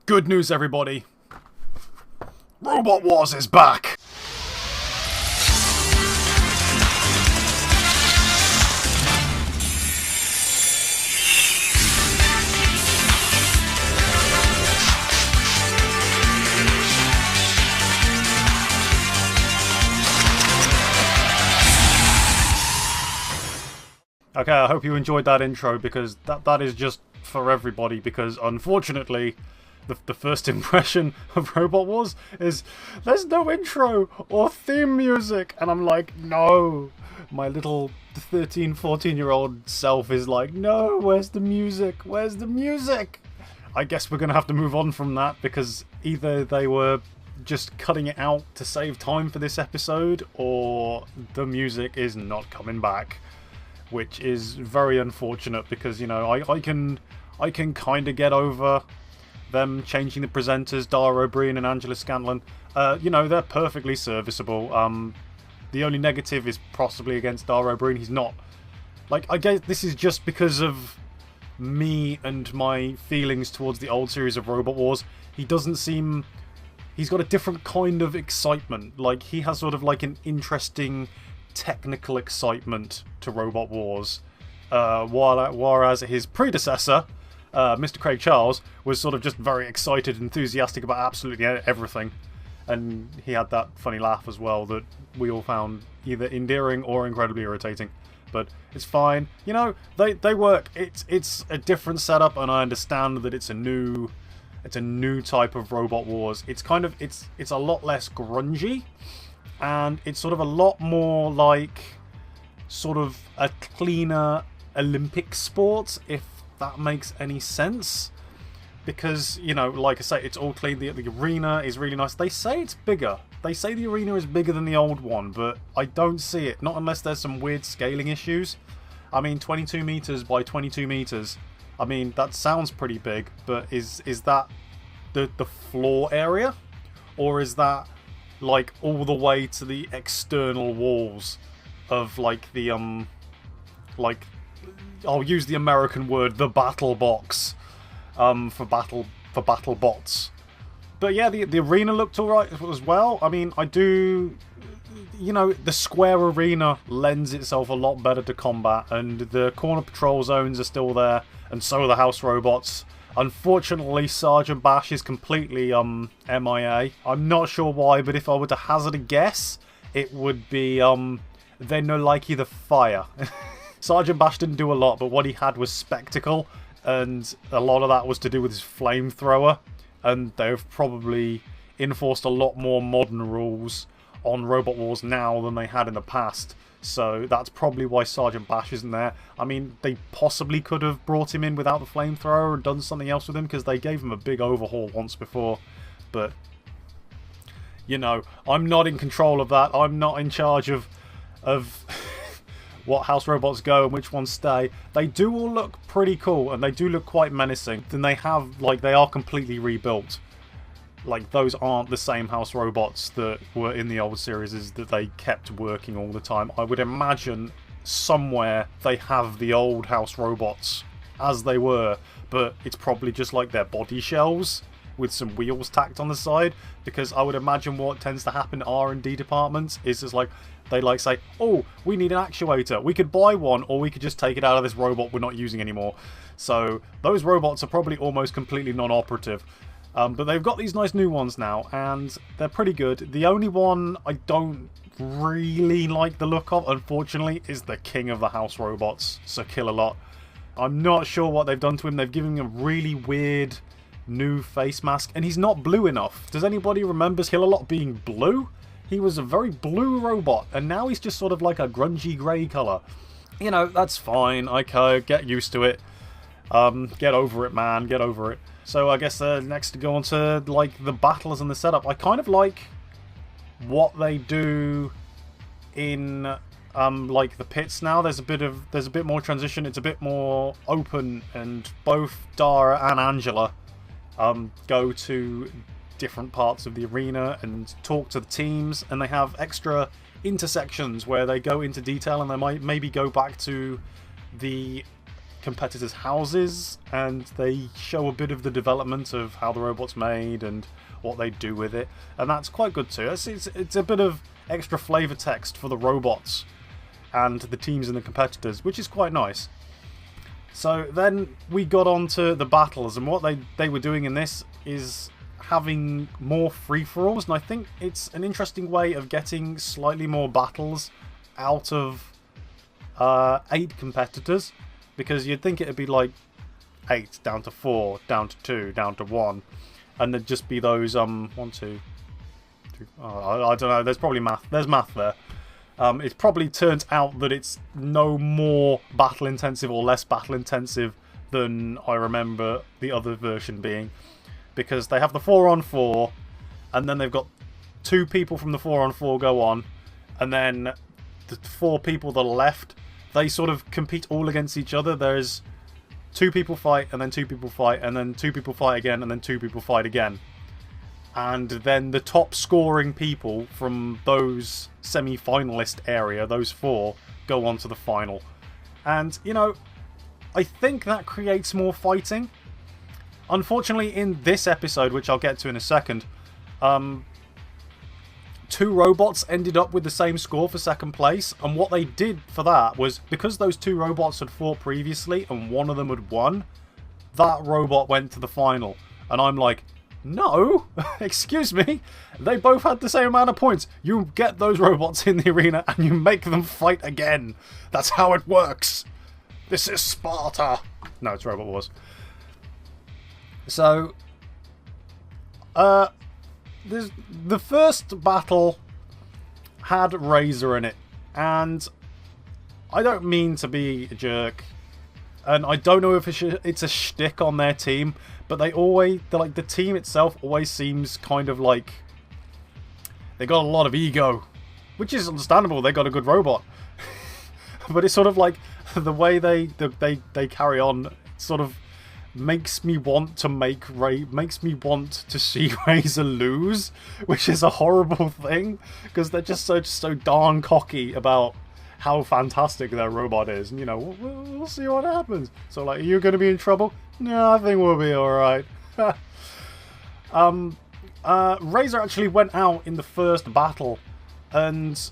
Good news, everybody. Robot Wars is back! Okay, I hope you enjoyed that intro, because that is just for everybody, because unfortunately the first impression of Robot Wars is there's no intro or theme music, and I'm like, no. My little 13, 14-year-old self is like, no, where's the music? Where's the music? I guess we're gonna have to move on from that, because either they were just cutting it out to save time for this episode, or the music is not coming back. Which is very unfortunate, because, you know, I can kind of get over them changing the presenters, Dara O'Brien and Angela Scanlon. You know, they're perfectly serviceable. The only negative is possibly against Dara O'Brien. He's not... Like, I guess this is just because of me and my feelings towards the old series of Robot Wars. He doesn't seem... He's got a different kind of excitement. Like, he has sort of like an interesting technical excitement to Robot Wars, whereas his predecessor, Mr. Craig Charles, was sort of just very excited, enthusiastic about absolutely everything, and he had that funny laugh as well that we all found either endearing or incredibly irritating. But it's fine, you know, they work. It's a different setup, and I understand that it's a new type of Robot Wars. It's kind of it's a lot less grungy. And it's sort of a lot more like sort of a cleaner Olympic sport, if that makes any sense. Because, you know, like I say, it's all clean. The arena is really nice. They say it's bigger. They say the arena is bigger than the old one, but I don't see it. Not unless there's some weird scaling issues. I mean, 22 meters by 22 meters. I mean, that sounds pretty big, but is that the floor area? Or is that like all the way to the external walls of like the like, I'll use the American word, the battle box, for battle bots. But yeah, the arena looked alright as well. I mean, I do, you know, the square arena lends itself a lot better to combat, and the corner patrol zones are still there, and so are the house robots. Unfortunately, Sergeant Bash is completely MIA. I'm not sure why, but if I were to hazard a guess, it would be they're no like either fire. Sergeant Bash didn't do a lot, but what he had was spectacle, and a lot of that was to do with his flamethrower. And they've probably enforced a lot more modern rules on Robot Wars now than they had in the past. So that's probably why Sergeant Bash isn't there. I mean, they possibly could have brought him in without the flamethrower and done something else with him, because they gave him a big overhaul once before. But, you know, I'm not in control of that. I'm not in charge of what house robots go and which ones stay. They do all look pretty cool, and they do look quite menacing. Then they have, like, they are completely rebuilt. Like, those aren't the same house robots that were in the old series that they kept working all the time. I would imagine somewhere they have the old house robots as they were, but it's probably just like their body shells with some wheels tacked on the side, because I would imagine what tends to happen in R&D departments is just like, they like say, oh, we need an actuator. We could buy one, or we could just take it out of this robot we're not using anymore. So those robots are probably almost completely non-operative. But they've got these nice new ones now, and they're pretty good. The only one I don't really like the look of, unfortunately, is the king of the house robots, Sir Kill-A-Lot. I'm not sure what they've done to him. They've given him a really weird new face mask, and he's not blue enough. Does anybody remember Kill-A-Lot being blue? He was a very blue robot, and now he's just sort of like a grungy grey colour. You know, that's fine. Okay, get used to it. Get over it, man. Get over it. So I guess next to go on to like the battles and the setup. I kind of like what they do in like the pits now. There's a bit more transition. It's a bit more open, and both Dara and Angela go to different parts of the arena and talk to the teams, and they have extra intersections where they go into detail, and they might maybe go back to the competitors' houses, and they show a bit of the development of how the robot's made and what they do with it, and that's quite good too. It's a bit of extra flavor text for the robots and the teams and the competitors, which is quite nice. So then we got on to the battles, and what they were doing in this is having more free-for-alls, and I think it's an interesting way of getting slightly more battles out of 8 competitors, because you'd think it'd be like 8 down to 4, down to 2, down to 1, and there'd just be those 1, 2, 2 I don't know, there's probably math, there's math there. It probably turns out that it's no more battle intensive or less battle intensive than I remember the other version being, because they have the 4-on-4, and then they've got 2 people from the 4-on-4 go on, and then the 4 people that are left, they sort of compete all against each other. There's 2 people fight, and then 2 people fight, and then 2 people fight again, and then 2 people fight again. And then the top scoring people from those semi-finalist area, those 4, go on to the final. And, you know, I think that creates more fighting. Unfortunately, in this episode, which I'll get to in a second, 2 robots ended up with the same score for second place, and what they did for that was, because those 2 robots had fought previously and one of them had won, that robot went to the final. And I'm like, no, excuse me, they both had the same amount of points. You get those robots in the arena and you make them fight again. That's how it works. This is Sparta. No, it's Robot Wars. So, the first battle had Razer in it, and I don't mean to be a jerk, and I don't know if it's a shtick on their team, but the team itself always seems kind of like they got a lot of ego, which is understandable. They got a good robot, but it's sort of like the way they carry on sort of makes me want to see Razer lose, which is a horrible thing, because they're just so darn cocky about how fantastic their robot is, and you know, we'll see what happens. So like, are you going to be in trouble? No, I think we'll be alright. Razer actually went out in the first battle, and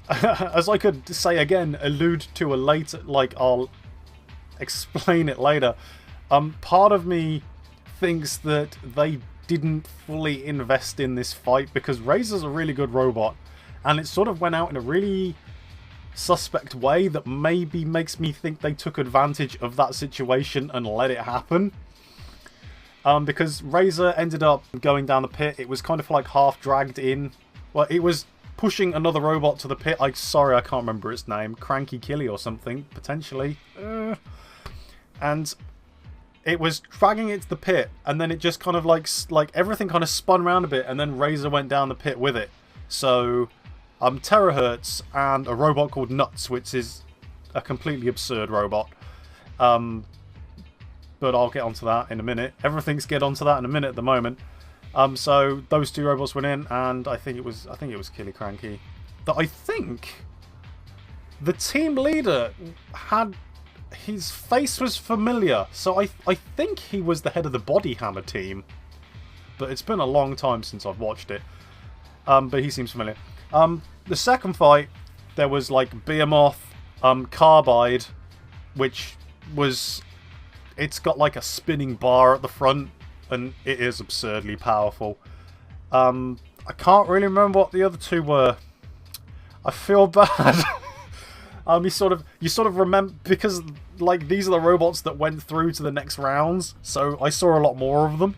as I could say again, allude to a later, like I'll explain it later, part of me thinks that they didn't fully invest in this fight, because Razer's a really good robot, and it sort of went out in a really suspect way that maybe makes me think they took advantage of that situation and let it happen. Because Razer ended up going down the pit. It was kind of like half dragged in. Well, it was pushing another robot to the pit. Sorry, I can't remember its name. Cranky Killy or something, potentially. And it was dragging it to the pit, and then it just kind of like everything kind of spun around a bit, and then Razer went down the pit with it. So Terahertz and a robot called Nuts, which is a completely absurd robot. But I'll get onto that in a minute. Everything's get onto that in a minute at the moment. So those 2 robots went in, and I think it was Killy Cranky. That I think the team leader had, his face was familiar, so I think he was the head of the Body Hammer team. But it's been a long time since I've watched it. But he seems familiar. The second fight, there was like Behemoth, Carbide, which was, it's got like a spinning bar at the front, and it is absurdly powerful. I can't really remember what the other 2 were. I feel bad. You sort of remember, because like these are the robots that went through to the next rounds, so I saw a lot more of them.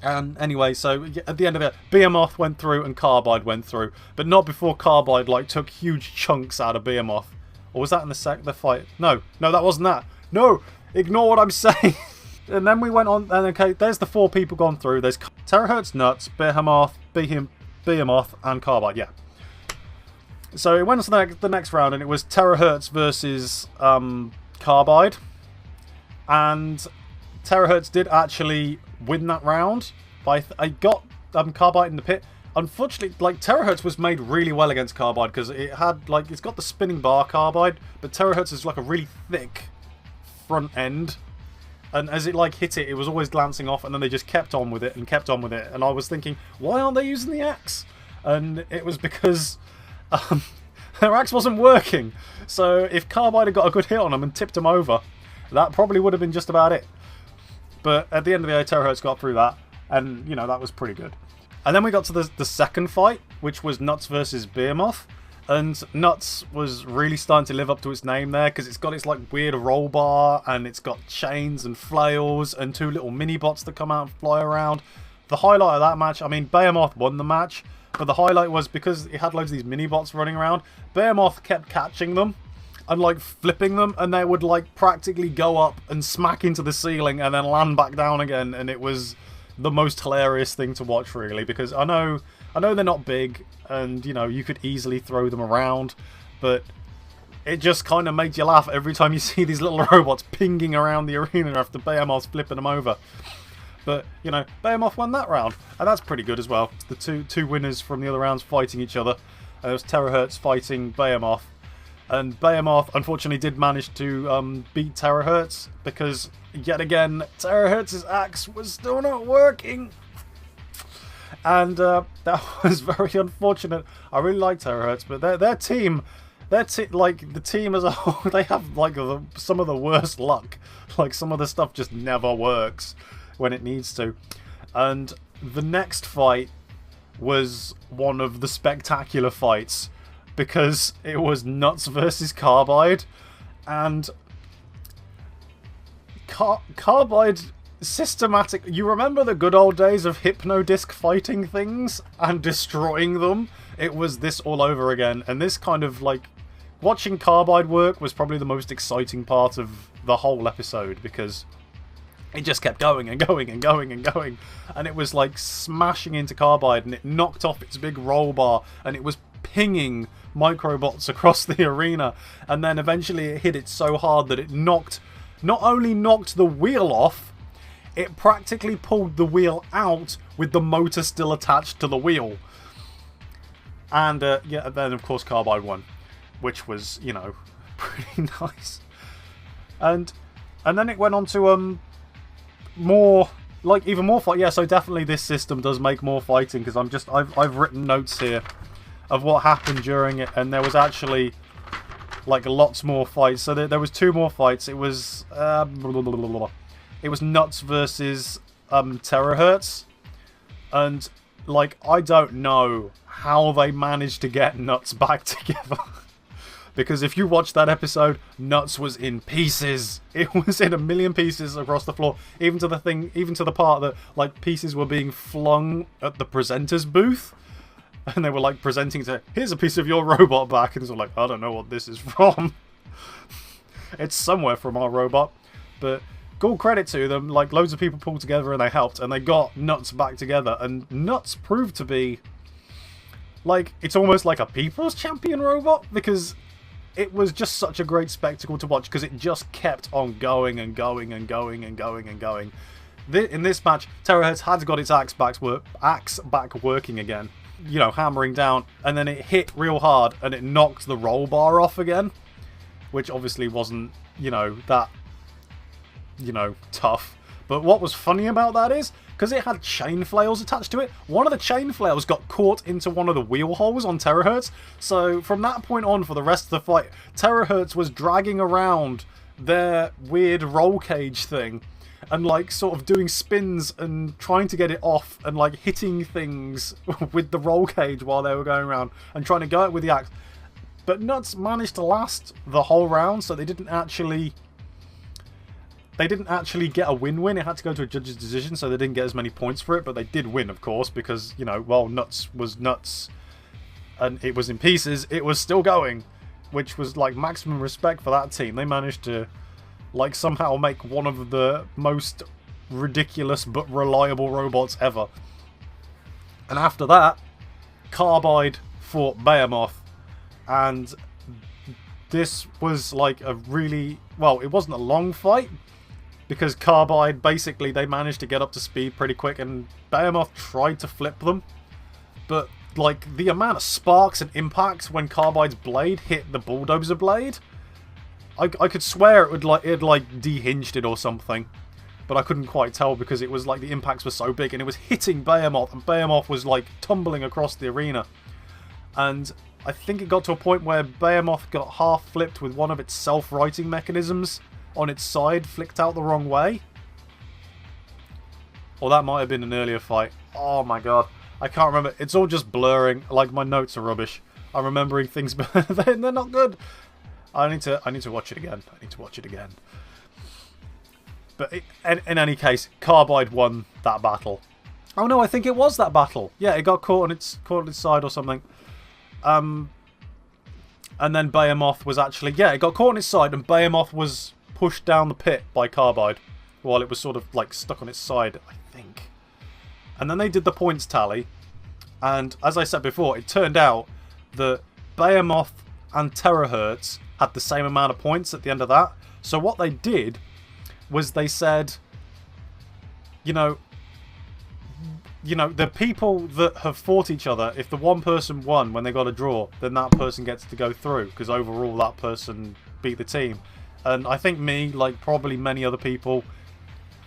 Anyway, so at the end of it, Behemoth went through and Carbide went through, but not before Carbide like took huge chunks out of Behemoth. Or was that in the fight? No, that wasn't that. No, ignore what I'm saying. And then we went on, and okay, there's the 4 people gone through. There's Terahertz, Nuts, Behemoth, and Carbide. Yeah. So it went on to the next round, and it was Terahertz versus Carbide, and Terahertz did actually win that round. But I got Carbide in the pit. Unfortunately, like, Terahertz was made really well against Carbide, because it had, like, it's got the spinning bar Carbide, but Terahertz is like a really thick front end. And as it like hit it, it was always glancing off, and then they just kept on with it and kept on with it. And I was thinking, why aren't they using the axe? And it was because their axe wasn't working. So if Carbide had got a good hit on them and tipped them over, that probably would have been just about it. But at the end of the day, Terahertz got through that, and you know, that was pretty good. And then we got to the second fight, which was Nuts versus Behemoth. And Nuts was really starting to live up to its name there, because it's got its like weird roll bar, and it's got chains and flails and 2 little mini bots that come out and fly around. The highlight of that match, I mean, Behemoth won the match, but the highlight was because it had loads of these mini bots running around, Behemoth kept catching them and like flipping them, and they would like practically go up and smack into the ceiling and then land back down again. And it was the most hilarious thing to watch, really, because I know they're not big, and you know, you could easily throw them around, but it just kind of made you laugh every time you see these little robots pinging around the arena after Behemoth's flipping them over. But you know, Behemoth won that round, and that's pretty good as well. The two winners from the other rounds fighting each other. It was Terahertz fighting Behemoth, and Behemoth unfortunately did manage to beat Terahertz, because yet again Terahertz's axe was still not working. And that was very unfortunate. I really like Terahertz, but their team, like the team as a whole, they have like some of the worst luck. Like some of the stuff just never works when it needs to. And the next fight was one of the spectacular fights, because it was Nuts versus Carbide, and Carbide systematic. You remember the good old days of Hypnodisc fighting things and destroying them? It was this all over again, and this kind of like watching Carbide work was probably the most exciting part of the whole episode, because it just kept going and going and going and going, and it was like smashing into Carbide, and it knocked off its big roll bar, and it was pinging microbots across the arena, and then eventually it hit it so hard that it not only knocked the wheel off, it practically pulled the wheel out with the motor still attached to the wheel. And yeah, then of course Carbide won, which was, you know, pretty nice. And then it went on to more, like, even more fight. Yeah, so definitely this system does make more fighting, because I've written notes here of what happened during it, and there was actually like lots more fights. So there was 2 more fights. It was Nuts versus Terahertz, and like, I don't know how they managed to get Nuts back together. Because if you watch that episode, Nuts was in pieces. It was in a million pieces across the floor. Even to the part that like pieces were being flung at the presenter's booth. And they were like presenting to, here's a piece of your robot back. And it's like, I don't know what this is from. It's somewhere from our robot. But all credit to them. Like, loads of people pulled together and they helped. And they got Nuts back together. And Nuts proved to be, like, it's almost like a people's champion robot. Because it was just such a great spectacle to watch, because it just kept on going and going and going and going and going. In this match, Terahertz had got its axe back working again, you know, hammering down, and then it hit real hard and it knocked the roll bar off again, which obviously wasn't, you know, that, you know, tough. But what was funny about that is, because it had chain flails attached to it, one of the chain flails got caught into one of the wheel holes on Terahertz. So from that point on, for the rest of the fight, Terahertz was dragging around their weird roll cage thing and like sort of doing spins and trying to get it off and like hitting things with the roll cage while they were going around and trying to go it with the axe. But Nuts managed to last the whole round, so they didn't actually get a win-win. It had to go to a judge's decision, so they didn't get as many points for it, but they did win, of course, because, you know, while Nuts was Nuts and it was in pieces, it was still going, which was like maximum respect for that team. They managed to like somehow make one of the most ridiculous but reliable robots ever. And after that, Carbide fought Behemoth, and this was like a really, well, it wasn't a long fight, because Carbide, basically, they managed to get up to speed pretty quick, and Behemoth tried to flip them. But, like, the amount of sparks and impacts when Carbide's blade hit the bulldozer blade, I could swear it had like dehinged it or something, but I couldn't quite tell because it was like the impacts were so big and it was hitting Behemoth, and Behemoth was like tumbling across the arena. And I think it got to a point where Behemoth got half flipped with one of its self-righting mechanisms on its side, flicked out the wrong way. Or that might have been an earlier fight. Oh my god. I can't remember. It's all just blurring. Like, my notes are rubbish. I'm remembering things, but they're not good. I need to watch it again. I need to watch it again. But in any case, Carbide won that battle. Oh no, I think it was that battle. Yeah, it got caught on its side or something. And then Behemoth was actually... Yeah, it got caught on its side, and Behemoth was pushed down the pit by Carbide while it was sort of, like, stuck on its side, I think. And then they did the points tally, and as I said before, it turned out that Behemoth and Terahertz had the same amount of points at the end of that. So what they did was they said, you know, the people that have fought each other, if the one person won when they got a draw, then that person gets to go through, because overall that person beat the team. And I think me, like probably many other people,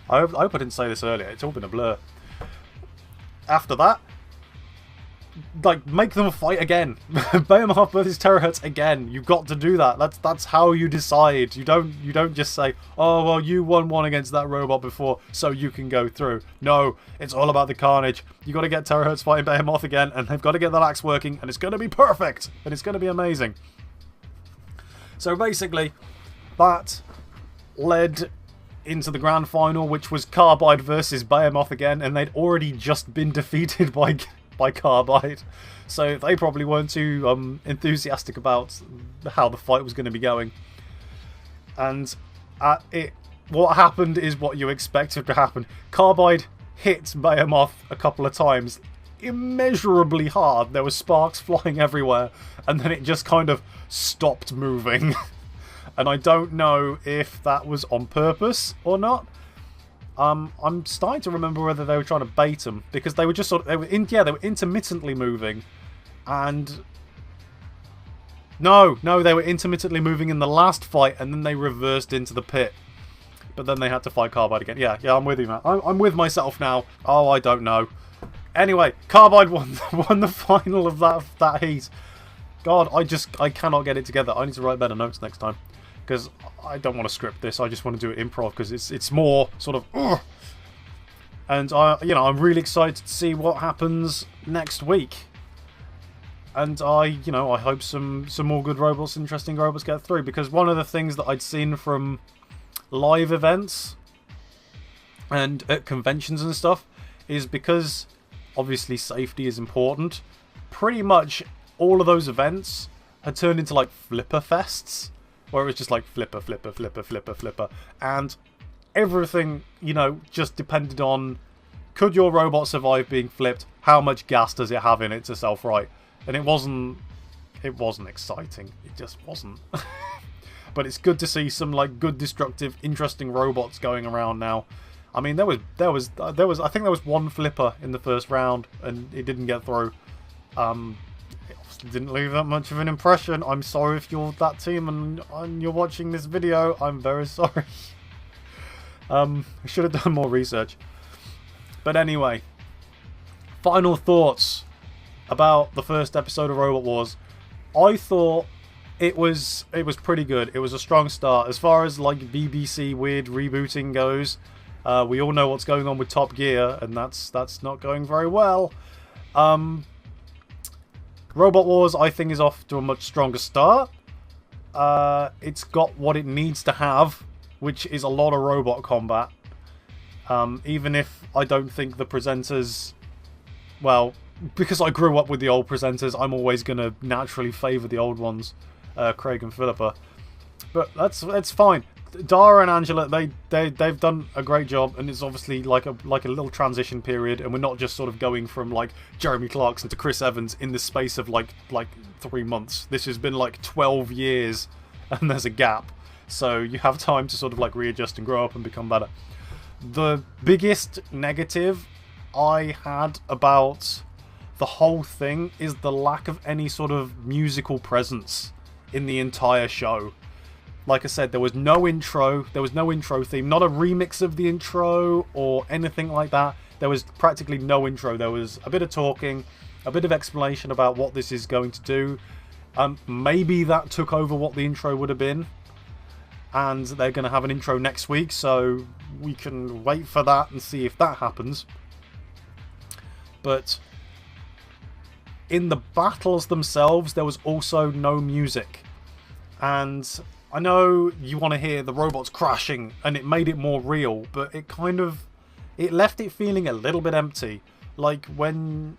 I hope I didn't say this earlier, it's all been a blur. After that, like, make them fight again. Behemoth versus Terahertz again. You've got to do that. That's how you decide. You don't just say, oh well, you won one against that robot before, so you can go through. No, it's all about the carnage. You got to get Terahertz fighting Behemoth again, and they've got to get that axe working, and it's going to be perfect, and it's going to be amazing. So basically, that led into the grand final, which was Carbide versus Behemoth again, and they'd already just been defeated by Carbide, so they probably weren't too enthusiastic about how the fight was going to be going. And what happened is what you expected to happen. Carbide hit Behemoth a couple of times, immeasurably hard. There were sparks flying everywhere, and then it just kind of stopped moving. And I don't know if that was on purpose or not. I'm starting to remember whether they were trying to bait him, because they were just they were intermittently moving, and no, they were intermittently moving in the last fight, and then they reversed into the pit. But then they had to fight Carbide again. Yeah, I'm with you, man. I'm with myself now. Oh, I don't know. Anyway, Carbide won the final of that heat. God, I cannot get it together. I need to write better notes next time, because I don't want to script this. I just want to do it improv, because it's more sort of and I'm really excited to see what happens next week. And I hope some more good robots, interesting robots get through, because one of the things that I'd seen from live events and at conventions and stuff is, because obviously safety is important, pretty much all of those events had turned into like flipper fests, where it was just like flipper, flipper, flipper, flipper, flipper, and everything, just depended on, could your robot survive being flipped? How much gas does it have in it to self-right? And it wasn't exciting. It just wasn't. But it's good to see some like good, destructive, interesting robots going around now. I mean, there was I think there was one flipper in the first round, and it didn't get through. It didn't leave that much of an impression. I'm sorry if you're that team and you're watching this video. I'm very sorry. I should have done more research. But anyway, final thoughts about the first episode of Robot Wars. I thought it was pretty good. It was a strong start. As far as like BBC weird rebooting goes, we all know what's going on with Top Gear, and that's not going very well. Robot Wars, I think, is off to a much stronger start. It's got what it needs to have, which is a lot of robot combat. Even if I don't think the presenters... Well, because I grew up with the old presenters, I'm always going to naturally favour the old ones, Craig and Philippa. But that's fine. Dara and Angela, they've done a great job, and it's obviously like a little transition period, and we're not just sort of going from like Jeremy Clarkson to Chris Evans in the space of like 3 months. This has been like 12 years, and there's a gap, so you have time to sort of like readjust and grow up and become better. The biggest negative I had about the whole thing is the lack of any sort of musical presence in the entire show. Like I said, there was no intro. There was no intro theme. Not a remix of the intro or anything like that. There was practically no intro. There was a bit of talking, a bit of explanation about what this is going to do. Maybe that took over what the intro would have been. And they're going to have an intro next week, so we can wait for that and see if that happens. But in the battles themselves, there was also no music. And I know you want to hear the robots crashing, and it made it more real, but it left it feeling a little bit empty. Like when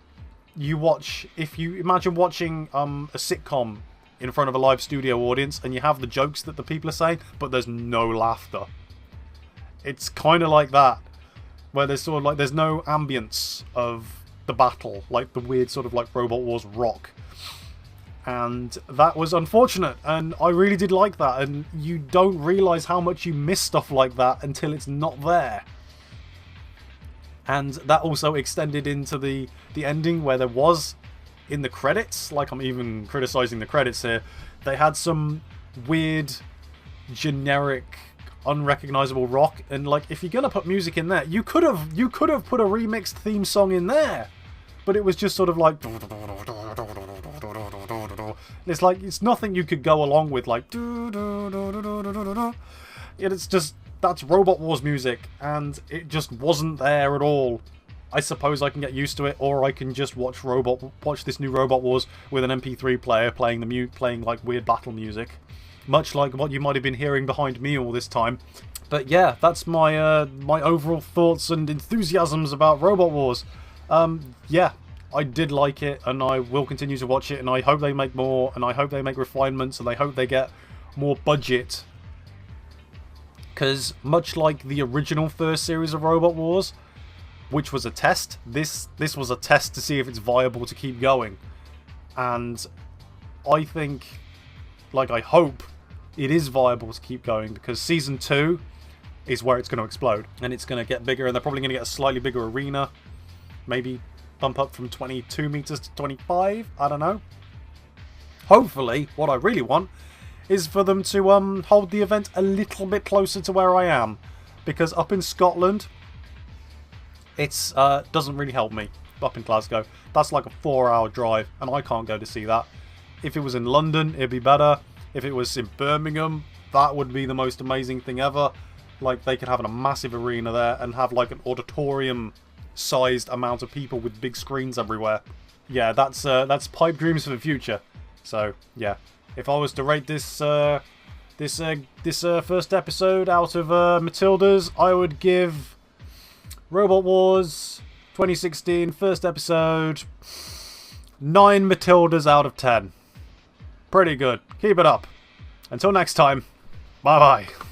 you watch, if you imagine watching a sitcom in front of a live studio audience, and you have the jokes that the people are saying, but there's no laughter. It's kind of like that, where there's sort of like, there's no ambience of the battle, like the weird sort of like Robot Wars rock. And that was unfortunate, and I really did like that, and you don't realise how much you miss stuff like that until it's not there. And that also extended into the ending, where there was, in the credits, like I'm even criticising the credits here, they had some weird, generic, unrecognisable rock, and like, if you're gonna put music in there, you could have put a remixed theme song in there, but it was just sort of like, it's like, it's nothing you could go along with, like, it's just, that's Robot Wars music, and it just wasn't there at all. I suppose I can get used to it, or I can just watch this new Robot Wars with an MP3 player playing like weird battle music, much like what you might have been hearing behind me all this time. But yeah, that's my my overall thoughts and enthusiasms about Robot Wars. Yeah, I did like it, and I will continue to watch it, and I hope they make more, and I hope they make refinements, and I hope they get more budget. Because much like the original first series of Robot Wars, which was a test, this was a test to see if it's viable to keep going. And I think, like, I hope it is viable to keep going, because Season 2 is where it's going to explode. And it's going to get bigger, and they're probably going to get a slightly bigger arena. Maybe bump up from 22 meters to 25, I don't know. Hopefully, what I really want is for them to hold the event a little bit closer to where I am. Because up in Scotland, it's doesn't really help me. Up in Glasgow, that's like a 4-hour drive, and I can't go to see that. If it was in London, it'd be better. If it was in Birmingham, that would be the most amazing thing ever. Like, they could have a massive arena there and have like an auditorium-sized amount of people with big screens everywhere. Yeah, that's pipe dreams for the future. So yeah, if I was to rate this first episode out of Matilda's, I would give Robot Wars 2016 first episode 9 Matildas out of 10. Pretty good. Keep it up. Until next time, bye bye.